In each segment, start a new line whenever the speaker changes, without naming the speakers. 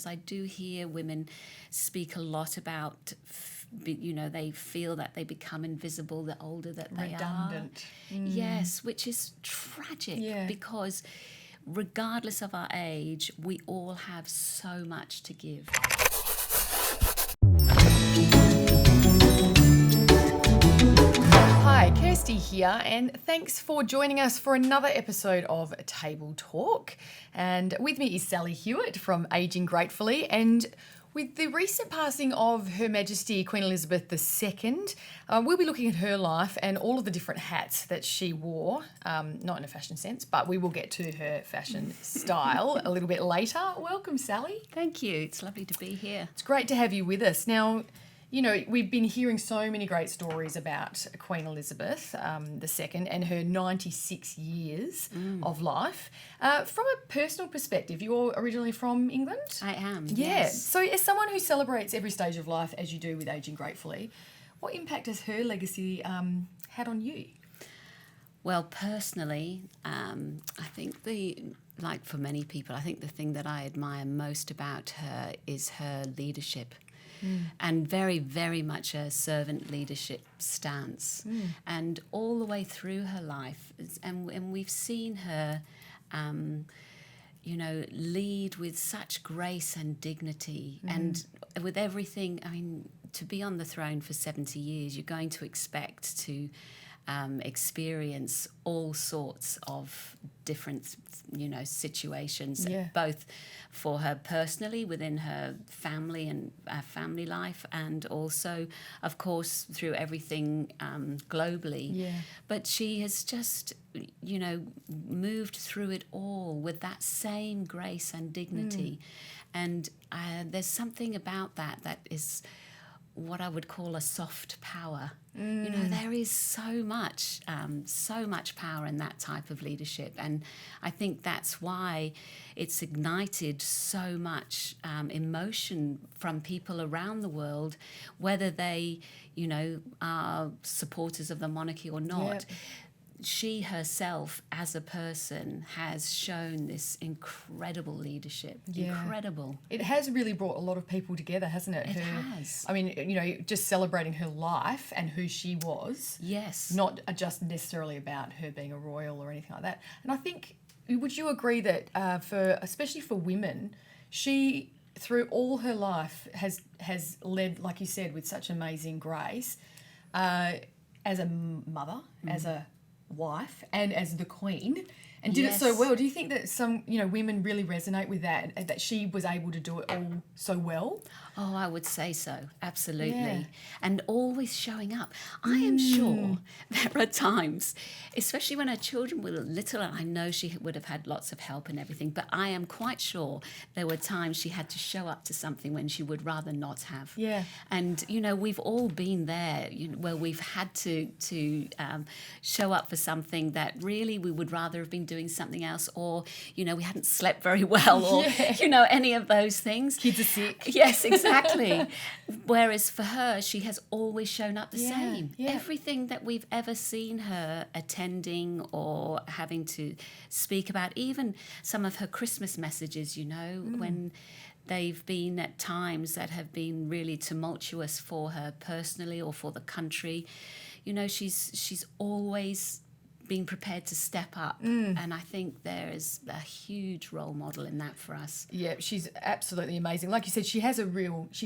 because I do hear women speak a lot about, they feel that they become invisible the older that they
Redundant.
are. Yes, which is tragic because regardless of our age, we all have so much to give.
Hi, Kirste here, and thanks for joining us for another episode of Table Talk. And with me is Sally Hewitt from Aging Gratefully, and with the recent passing of Her Majesty Queen Elizabeth II, we'll be looking at her life and all of the different hats that she wore, not in a fashion sense, but we will get to her fashion style a little bit later. Welcome, Sally.
Thank you. It's lovely to be here.
It's great to have you with us. Now, we've been hearing so many great stories about Queen Elizabeth II and her 96 years of life. From a personal perspective, you're originally from England?
I am,
Yeah.
yes.
So as someone who celebrates every stage of life, as you do with Aging Gratefully, what impact has her legacy had on you?
Well, personally, I think like for many people, I think the thing that I admire most about her is her leadership. And very, very much a servant leadership stance. And all the way through her life, and we've seen her, lead with such grace and dignity. And with everything, I mean, to be on the throne for 70 years, you're going to expect to experience all sorts of different, situations, both for her personally within her family and family life, and also, of course, through everything globally. Yeah. But she has just, moved through it all with that same grace and dignity. And there's something about that is what I would call a soft power. There is so much power in that type of leadership, and I think that's why it's ignited so much emotion from people around the world, whether they, are supporters of the monarchy or not. Yep. She herself, as a person, has shown this incredible leadership. Yeah. Incredible.
It has really brought a lot of people together, hasn't it?
It has.
I mean, just celebrating her life and who she was.
Yes.
Not just necessarily about her being a royal or anything like that. And I think, would you agree that especially for women, she, through all her life, has led, like you said, with such amazing grace, as a mother, as a wife, and as the Queen, and did it so well. Do you think that some women really resonate with that she was able to do it all so well?
Oh, I would say so, absolutely. And always showing up. I am sure there are times, especially when her children were little, and I know she would have had lots of help and everything, but I am quite sure there were times she had to show up to something when she would rather not have. Yeah. And, we've all been there, where we've had to show up for something that really we would rather have been doing something else, or, we hadn't slept very well, or, any of those things.
Kids are sick.
Yes, exactly. Whereas for her, she has always shown up the same. Yeah. Everything that we've ever seen her attending or having to speak about, even some of her Christmas messages, when they've been at times that have been really tumultuous for her personally or for the country, she's always being prepared to step up, and I think there is a huge role model in that for us.
Yeah, she's absolutely amazing. Like you said, she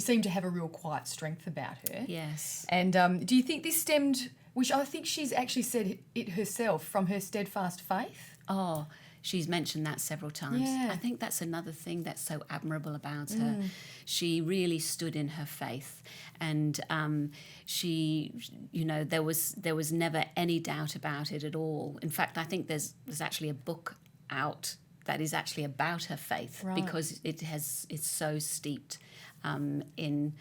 seemed to have a real quiet strength about her.
Yes.
And do you think this stemmed, which I think she's actually said it herself, from her steadfast faith?
Oh, she's mentioned that several times. Yeah. I think that's another thing that's so admirable about her. She really stood in her faith, and she, there was never any doubt about it at all. In fact, I think there's actually a book out that is actually about her faith, because it's so steeped in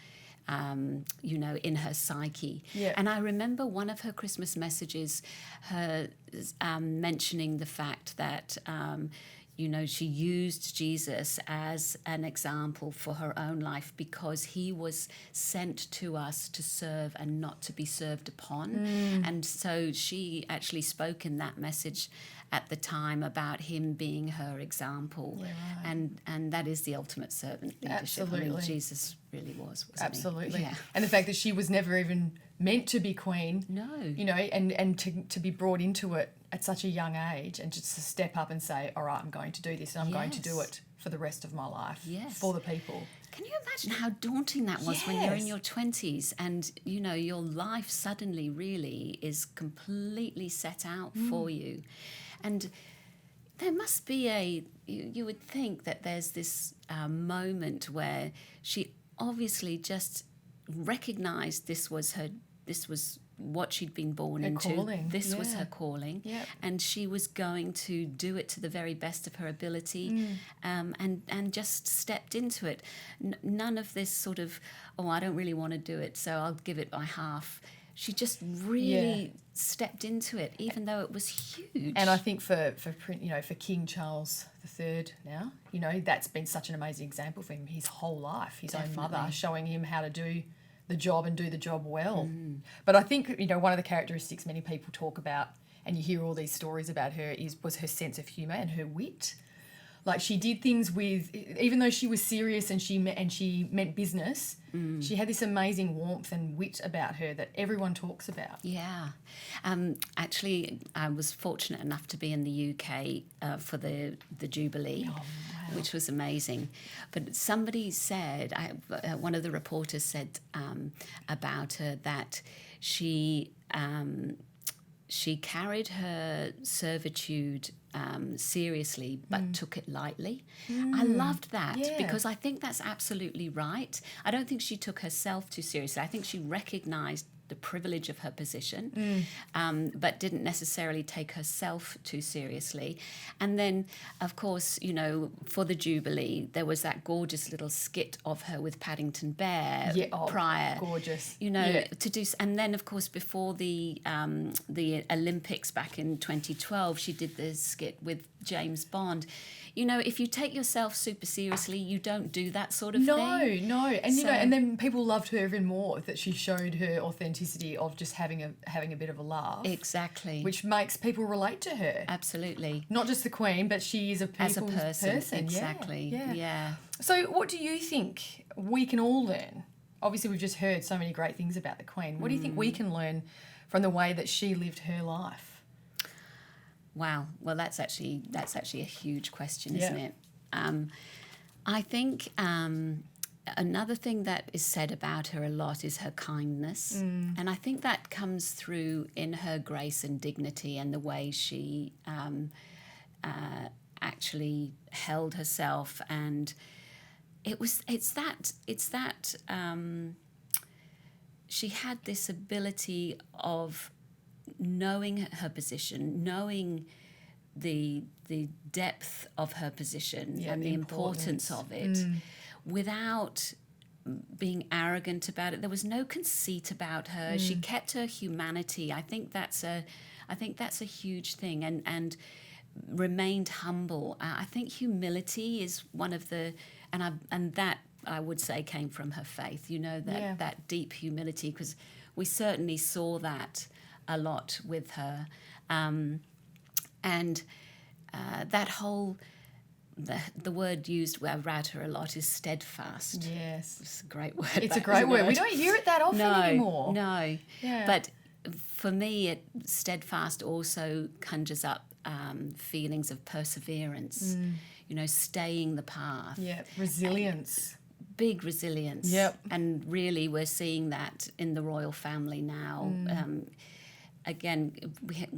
her psyche. Yeah. And I remember one of her Christmas messages, her mentioning the fact that, she used Jesus as an example for her own life, because he was sent to us to serve and not to be served upon. And so she actually spoke in that message at the time about him being her example.
Yeah, right.
And that is the ultimate servant leadership. I mean,
Absolutely.
Jesus really was, wasn't
Absolutely.
he? Yeah.
And the fact that she was never even meant to be queen,
No.
you know, and to be brought into it at such a young age and just to step up and say, all right, I'm going to do this and I'm going to do
Yes.
it for the rest of my life,
Yes.
for the people.
Can you imagine how daunting that was when you're in
Yes.
your 20s and, you know, your life suddenly really is completely set out for you? And there must be you would think that there's this moment where she obviously just recognised this was what she'd been born
Her
into.
calling,
This was
yeah.
her calling.
Yep.
And she was going to do it to the very best of her ability, and just stepped into it. None of this sort of, oh, I don't really want to do it, so I'll give it by half. She just really stepped into it, even though it was huge.
And I think for King Charles III now, you know, that's been such an amazing example for him his whole life, his own mother showing him how to do the job and do the job well. But I think, you know, one of the characteristics many people talk about, and you hear all these stories about her, was her sense of humour and her wit. Like she did things with, even though she was serious and she meant business, she had this amazing warmth and wit about her that everyone talks about.
Yeah. Actually, I was fortunate enough to be in the UK for the Jubilee, which was amazing. But somebody said, one of the reporters said about her that she carried her servitude seriously, but took it lightly. I loved that because I think that's absolutely right. I don't think she took herself too seriously. I think she recognised the privilege of her position, but didn't necessarily take herself too seriously. And then, of course, you know, for the Jubilee, there was that gorgeous little skit of her with Paddington Bear prior.
Gorgeous.
You know, to do, and then of course before the Olympics back in 2012, she did the skit with James Bond. You know, if you take yourself super seriously, you don't do that sort of thing.
No, and you know, and then people loved her even more that she showed her authenticity of just having a bit of a laugh.
Exactly.
Which makes people relate to her.
Absolutely.
Not just the Queen, but she is
As a
people's
person. Exactly.
Yeah. So what do you think we can all learn? Obviously, we've just heard so many great things about the Queen. What do you think we can learn from the way that she lived her life?
Wow. Well, that's actually a huge question, isn't it? I think another thing that is said about her a lot is her kindness, and I think that comes through in her grace and dignity and the way she actually held herself. And it's that she had this ability of knowing her position, knowing the depth of her position and the importance of it, without being arrogant about it. There was no conceit about her. She kept her humanity. I think that's a huge thing, and remained humble. I think humility is one of the, and that I would say came from her faith. You know, that deep humility, because we certainly saw that a lot with her, and that whole the word used about her a lot is steadfast.
Yes,
it's a great word.
It's a great word. We don't hear it that often anymore.
No,
yeah.
But for me, steadfast also conjures up feelings of perseverance. You know, staying the path.
Yeah, resilience.
Big resilience.
Yep.
And really, we're seeing that in the royal family now. Again,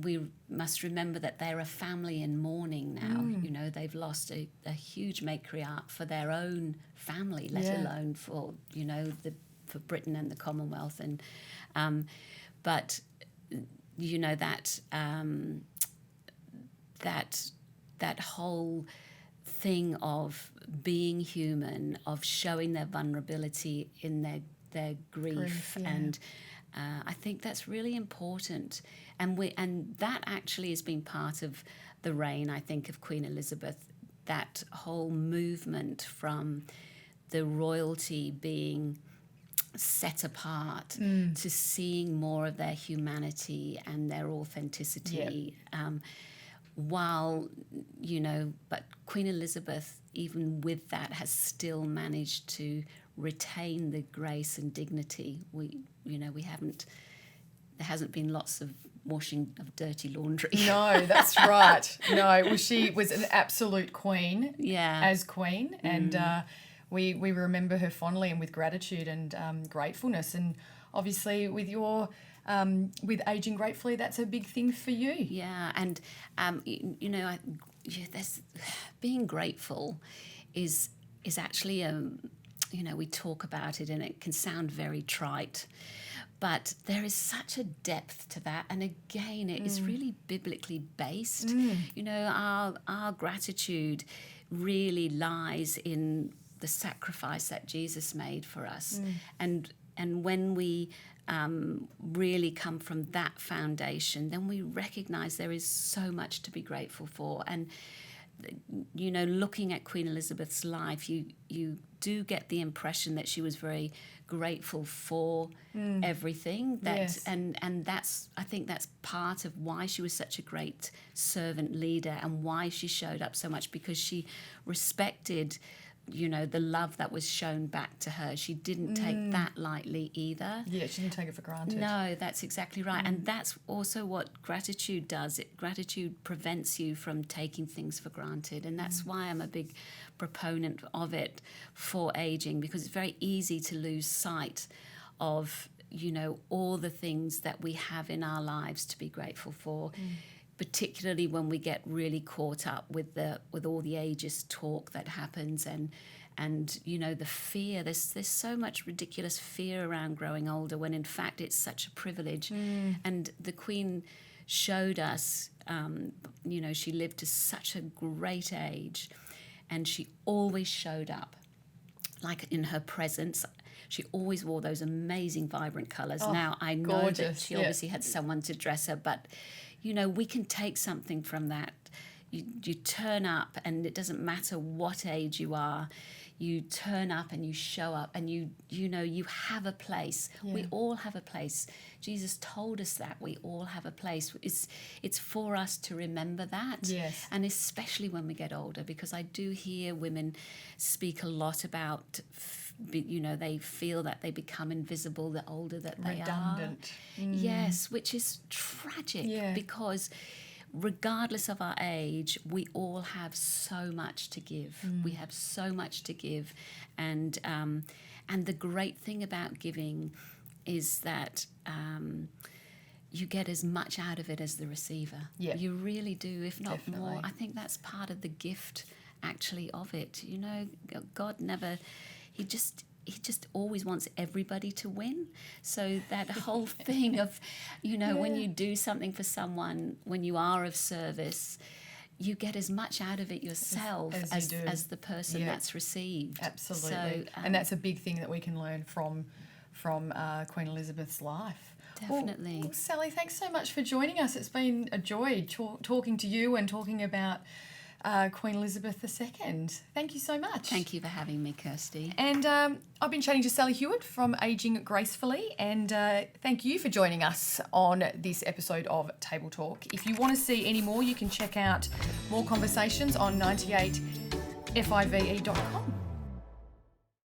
we must remember that they're a family in mourning now. You know, they've lost a huge matriarch for their own family, let alone for, you know, for Britain and the Commonwealth. And but you know that that whole thing of being human, of showing their vulnerability in their grief. And I think that's really important, and that actually has been part of the reign, I think, of Queen Elizabeth. That whole movement from the royalty being set apart to seeing more of their humanity and their authenticity. while, but Queen Elizabeth, even with that, has still managed to retain the grace and dignity. There hasn't been lots of washing of dirty laundry.
No, that's right. No, well, she was an absolute queen.
Yeah.
As queen, and we remember her fondly and with gratitude and gratefulness. And obviously, with your with aging gratefully, that's a big thing for you.
Yeah, and there's being grateful is actually we talk about it and it can sound very trite. But there is such a depth to that. And again, it is really biblically based. Our gratitude really lies in the sacrifice that Jesus made for us. And when we really come from that foundation, then we recognize there is so much to be grateful for. And looking at Queen Elizabeth's life, you do get the impression that she was very grateful for everything
Yes.
and that's, I think that's part of why she was such a great servant leader and why she showed up so much, because she respected the love that was shown back to her. She didn't take that lightly either.
Yeah, she didn't take it for granted.
No, that's exactly right. And that's also what gratitude does. Gratitude prevents you from taking things for granted. And that's why I'm a big proponent of it for aging, because it's very easy to lose sight of, all the things that we have in our lives to be grateful for. Particularly when we get really caught up with all the ageist talk that happens and the fear. There's so much ridiculous fear around growing older, when in fact it's such a privilege. And the Queen showed us, she lived to such a great age, and she always showed up, like in her presence. She always wore those amazing vibrant colours. Now I know
gorgeous,
that she obviously had someone to dress her, but we can take something from that. You turn up, and it doesn't matter what age you are. You turn up and you show up, and you have a place.
Yeah.
We all have a place. Jesus told us that we all have a place. It's for us to remember that.
Yes.
And especially when we get older, because I do hear women speak a lot about they feel that they become invisible the older that they
Redundant.
are. Yes, which is tragic, because regardless of our age, we all have so much to give. We have so much to give, and the great thing about giving is that you get as much out of it as the receiver.
Yeah.
You really do, if not
Definitely.
more. I think that's part of the gift, actually, of it. God never. He just always wants everybody to win. So that whole thing of, when you do something for someone, when you are of service, you get as much out of it yourself as the person that's received.
Absolutely.
So,
and that's a big thing that we can learn from Queen Elizabeth's life.
Definitely.
Well, Sally, thanks so much for joining us. It's been a joy talking to you and talking about Queen Elizabeth II. Thank you so much.
Thank you for having me, Kirste.
And I've been chatting to Sally Hewitt from Aging Gracefully, and thank you for joining us on this episode of Table Talk. If you want to see any more, you can check out more conversations on 98five.com.